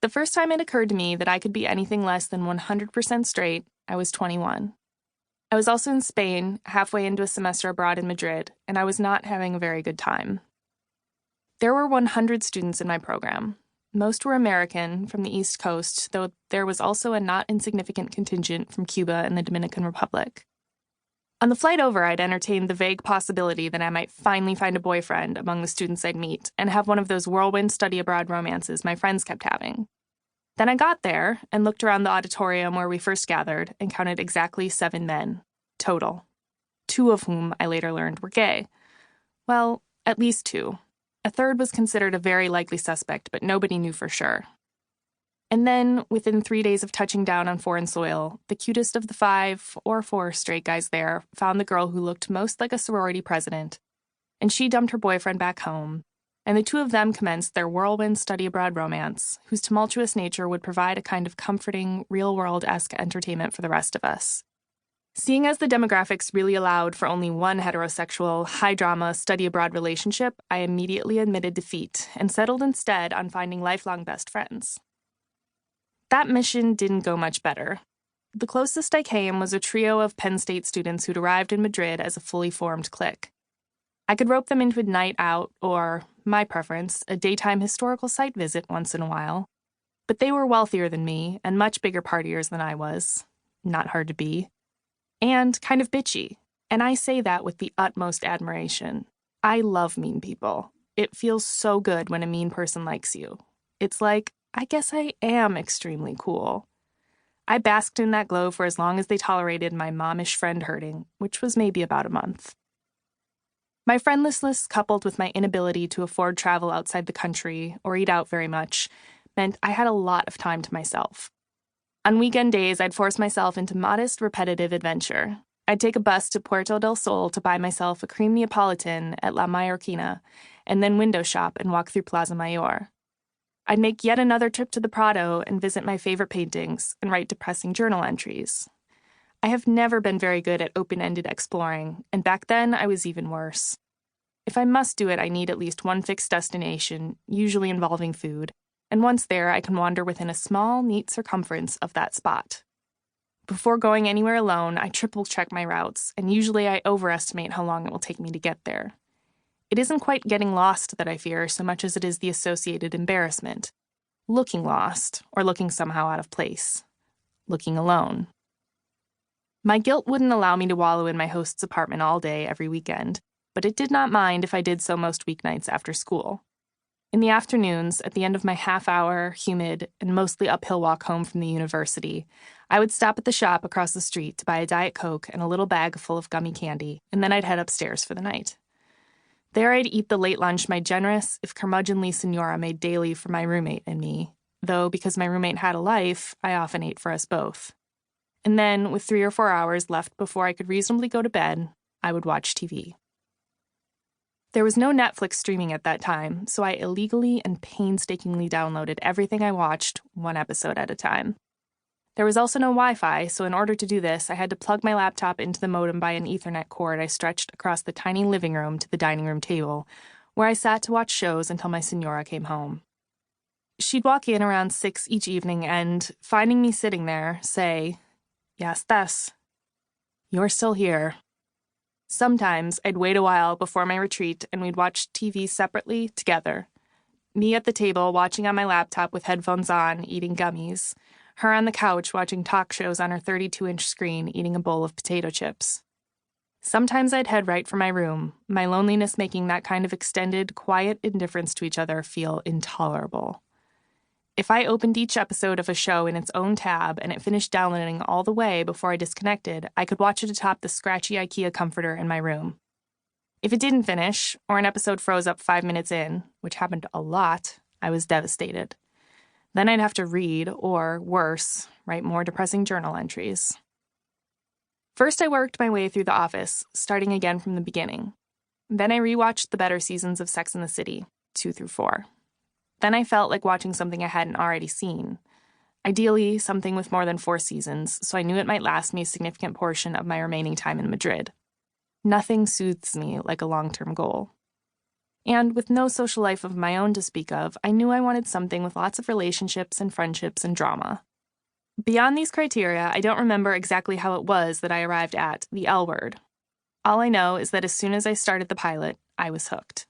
The first time it occurred to me that I could be anything less than 100% straight, I was 21. I was also in Spain, halfway into a semester abroad in Madrid, and I was not having a very good time. There were 100 students in my program. Most were American, from the East Coast, though there was also a not insignificant contingent from Cuba and the Dominican Republic. On the flight over, I'd entertained the vague possibility that I might finally find a boyfriend among the students I'd meet and have one of those whirlwind study abroad romances my friends kept having. Then I got there and looked around the auditorium where we first gathered and counted exactly 7 men, total. 2 of whom I later learned were gay. Well, at least 2. A third was considered a very likely suspect, but nobody knew for sure. And then, within 3 days of touching down on foreign soil, the cutest of the 5 or 4 straight guys there found the girl who looked most like a sorority president, and she dumped her boyfriend back home, and the 2 of them commenced their whirlwind study abroad romance, whose tumultuous nature would provide a kind of comforting, real-world-esque entertainment for the rest of us. Seeing as the demographics really allowed for only one heterosexual, high-drama, study-abroad relationship, I immediately admitted defeat and settled instead on finding lifelong best friends. That mission didn't go much better. The closest I came was a trio of Penn State students who'd arrived in Madrid as a fully formed clique. I could rope them into a night out or, my preference, a daytime historical site visit once in a while. But they were wealthier than me and much bigger partiers than I was. Not hard to be. And kind of bitchy. And I say that with the utmost admiration. I love mean people. It feels so good when a mean person likes you. It's like, I guess I am extremely cool. I basked in that glow for as long as they tolerated my mommish friend hurting, which was maybe about a month. My friendlessness, coupled with my inability to afford travel outside the country or eat out very much, meant I had a lot of time to myself. On weekend days, I'd force myself into modest, repetitive adventure. I'd take a bus to Puerto del Sol to buy myself a cream Neapolitan at La Mallorquina, and then window shop and walk through Plaza Mayor. I'd make yet another trip to the Prado and visit my favorite paintings and write depressing journal entries. I have never been very good at open-ended exploring, and back then I was even worse. If I must do it, I need at least one fixed destination, usually involving food, and once there, I can wander within a small, neat circumference of that spot. Before going anywhere alone, I triple-check my routes, and usually I overestimate how long it will take me to get there. It isn't quite getting lost that I fear so much as it is the associated embarrassment. Looking lost, or looking somehow out of place. Looking alone. My guilt wouldn't allow me to wallow in my host's apartment all day every weekend, but it did not mind if I did so most weeknights after school. In the afternoons, at the end of my half-hour, humid, and mostly uphill walk home from the university, I would stop at the shop across the street to buy a Diet Coke and a little bag full of gummy candy, and then I'd head upstairs for the night. There I'd eat the late lunch my generous, if curmudgeonly senora made daily for my roommate and me, though because my roommate had a life, I often ate for us both. And then, with 3 or 4 hours left before I could reasonably go to bed, I would watch TV. There was no Netflix streaming at that time, so I illegally and painstakingly downloaded everything I watched, 1 episode at a time. There was also no Wi-Fi, so in order to do this, I had to plug my laptop into the modem by an Ethernet cord I stretched across the tiny living room to the dining room table, where I sat to watch shows until my senora came home. She'd walk in around 6 each evening and, finding me sitting there, say, "Ya estás. You're still here." Sometimes I'd wait a while before my retreat and we'd watch TV separately, together. Me at the table watching on my laptop with headphones on, eating gummies. Her on the couch watching talk shows on her 32-inch screen, eating a bowl of potato chips. Sometimes I'd head right for my room, my loneliness making that kind of extended, quiet indifference to each other feel intolerable. If I opened each episode of a show in its own tab and it finished downloading all the way before I disconnected, I could watch it atop the scratchy IKEA comforter in my room. If it didn't finish, or an episode froze up 5 minutes in, which happened a lot, I was devastated. Then I'd have to read, or, worse, write more depressing journal entries. First, I worked my way through The Office, starting again from the beginning. Then I rewatched the better seasons of Sex and the City, 2 through 4. Then I felt like watching something I hadn't already seen. Ideally, something with more than 4 seasons, so I knew it might last me a significant portion of my remaining time in Madrid. Nothing soothes me like a long-term goal. And with no social life of my own to speak of, I knew I wanted something with lots of relationships and friendships and drama. Beyond these criteria, I don't remember exactly how it was that I arrived at the L word. All I know is that as soon as I started the pilot, I was hooked.